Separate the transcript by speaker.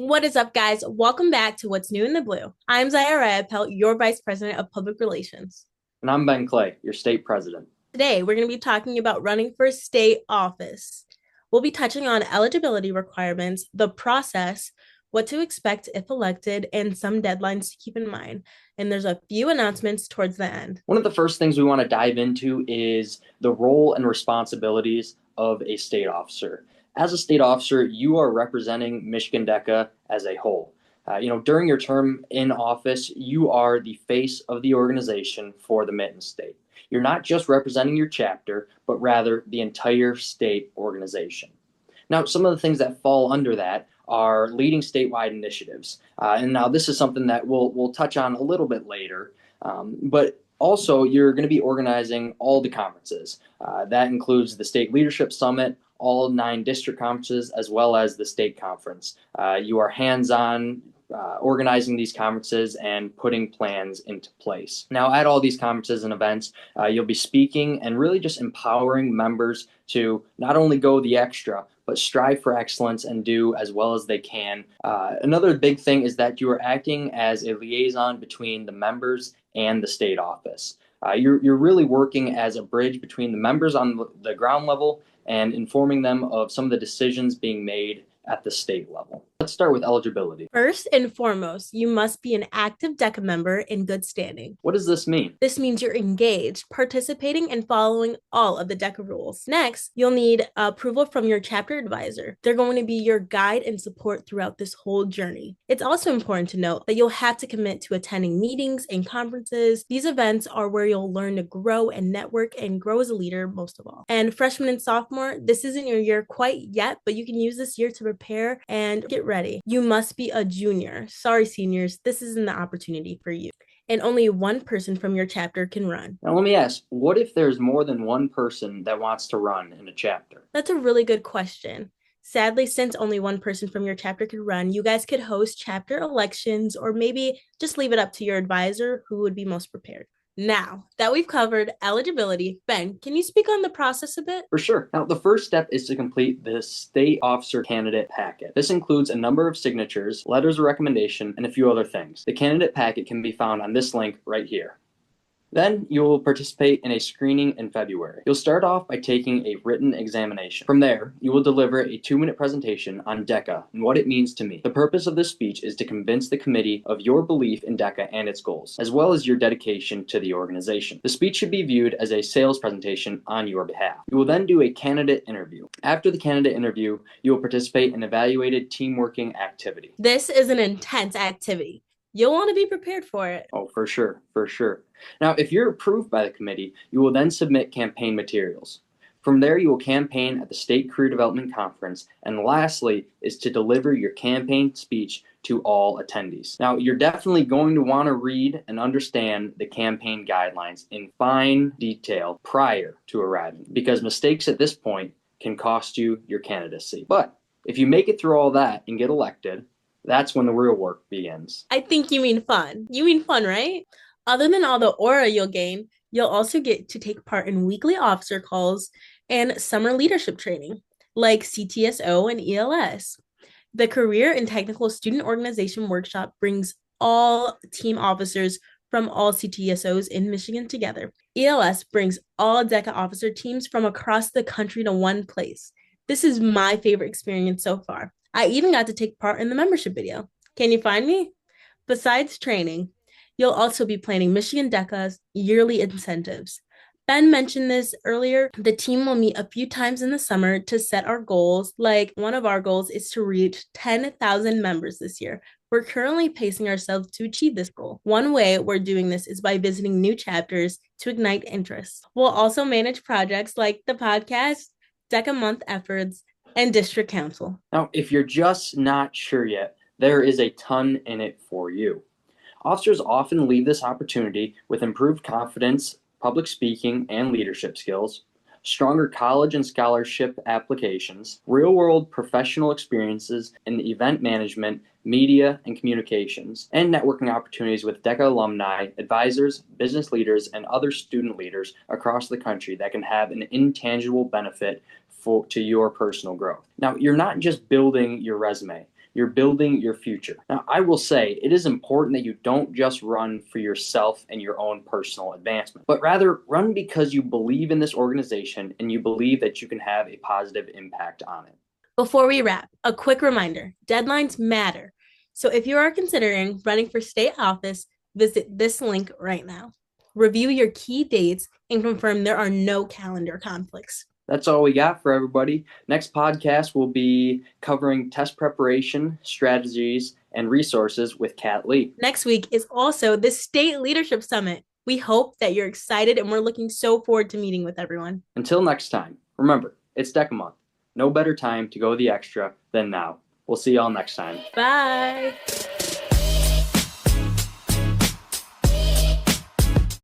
Speaker 1: What is up, guys? Welcome back to What's New in the Blue. I'm Zyhairha, your Vice President of Public Relations.
Speaker 2: And I'm Ben Clay, your state president.
Speaker 1: Today, we're going to be talking about running for state office. We'll be touching on eligibility requirements, the process, what to expect if elected, and some deadlines to keep in mind. And there's a few announcements towards the end.
Speaker 2: One of the first things we want to dive into is the role and responsibilities of a state officer. As a state officer, you are representing Michigan DECA as a whole. During your term in office, you are the face of the organization for the Mitten State. You're not just representing your chapter, but rather the entire state organization. Now, some of the things that fall under that are leading statewide initiatives. And now this is something that we'll touch on a little bit later. But also, you're going to be organizing all the conferences. That includes the State Leadership Summit, all 9 district conferences, as well as the state conference. You are hands-on organizing these conferences and putting plans into place. Now, at all these conferences and events, you'll be speaking and really just empowering members to not only go the extra, but strive for excellence and do as well as they can. Another big thing is that you are acting as a liaison between the members and the state office. You're really working as a bridge between the members on the ground level and informing them of some of the decisions being made at the state level. Let's start with eligibility.
Speaker 1: First and foremost, you must be an active DECA member in good standing.
Speaker 2: What does this mean?
Speaker 1: This means you're engaged, participating, and following all of the DECA rules. Next, you'll need approval from your chapter advisor. They're going to be your guide and support throughout this whole journey. It's also important to note that you'll have to commit to attending meetings and conferences. These events are where you'll learn to grow and network and grow as a leader most of all. And freshman and sophomore, this isn't your year quite yet, but you can use this year to prepare and get ready. You must be a junior. Sorry, seniors, this isn't the opportunity for you. And only one person from your chapter can run.
Speaker 2: Now, let me ask, what if there's more than one person that wants to run in a chapter?
Speaker 1: That's a really good question. Sadly, since only one person from your chapter could run, you guys could host chapter elections or maybe just leave it up to your advisor who would be most prepared. Now that we've covered eligibility, Ben, can you speak on the process a bit?
Speaker 2: For sure. Now, the first step is to complete the state officer candidate packet. This includes a number of signatures, letters of recommendation, and a few other things. The candidate packet can be found on this link right here. Then you will participate in a screening in February. You'll start off by taking a written examination. From there, you will deliver a 2-minute presentation on DECA and what it means to me. The purpose of this speech is to convince the committee of your belief in DECA and its goals, as well as your dedication to the organization. The speech should be viewed as a sales presentation on your behalf. You will then do a candidate interview. After the candidate interview, you will participate in an evaluated team working activity.
Speaker 1: This is an intense activity. You'll want to be prepared for it.
Speaker 2: Oh, for sure, for sure. Now, if you're approved by the committee, you will then submit campaign materials. From there, you will campaign at the State Career Development Conference, and lastly is to deliver your campaign speech to all attendees. Now, you're definitely going to want to read and understand the campaign guidelines in fine detail prior to arriving, because mistakes at this point can cost you your candidacy. But if you make it through all that and get elected, that's when the real work begins.
Speaker 1: I think you mean fun. You mean fun, right? Other than all the aura you'll gain, you'll also get to take part in weekly officer calls and summer leadership training, like CTSO and ELS. The Career and Technical Student Organization Workshop brings all team officers from all CTSOs in Michigan together. ELS brings all DECA officer teams from across the country to one place. This is my favorite experience so far. I even got to take part in the membership video. Can you find me? Besides training, you'll also be planning Michigan DECA's yearly incentives. Ben mentioned this earlier. The team will meet a few times in the summer to set our goals. Like one of our goals is to reach 10,000 members this year. We're currently pacing ourselves to achieve this goal. One way we're doing this is by visiting new chapters to ignite interest. We'll also manage projects like the podcast, DECA month efforts, and district council.
Speaker 2: Now, if you're just not sure yet, there is a ton in it for you. Officers often leave this opportunity with improved confidence, public speaking and leadership skills, stronger college and scholarship applications, real-world professional experiences in event management, media and communications, and networking opportunities with DECA alumni, advisors, business leaders, and other student leaders across the country that can have an intangible benefit to your personal growth. Now, you're not just building your resume. You're building your future. Now, I will say it is important that you don't just run for yourself and your own personal advancement, but rather run because you believe in this organization and you believe that you can have a positive impact on it.
Speaker 1: Before we wrap, a quick reminder, deadlines matter. So if you are considering running for state office, visit this link right now. Review your key dates and confirm there are no calendar conflicts.
Speaker 2: That's all we got for everybody. Next podcast will be covering test preparation, strategies, and resources with Kat Lee.
Speaker 1: Next week is also the State Leadership Summit. We hope that you're excited and we're looking so forward to meeting with everyone.
Speaker 2: Until next time, remember, it's DECA month. No better time to go the extra than now. We'll see y'all next time.
Speaker 1: Bye.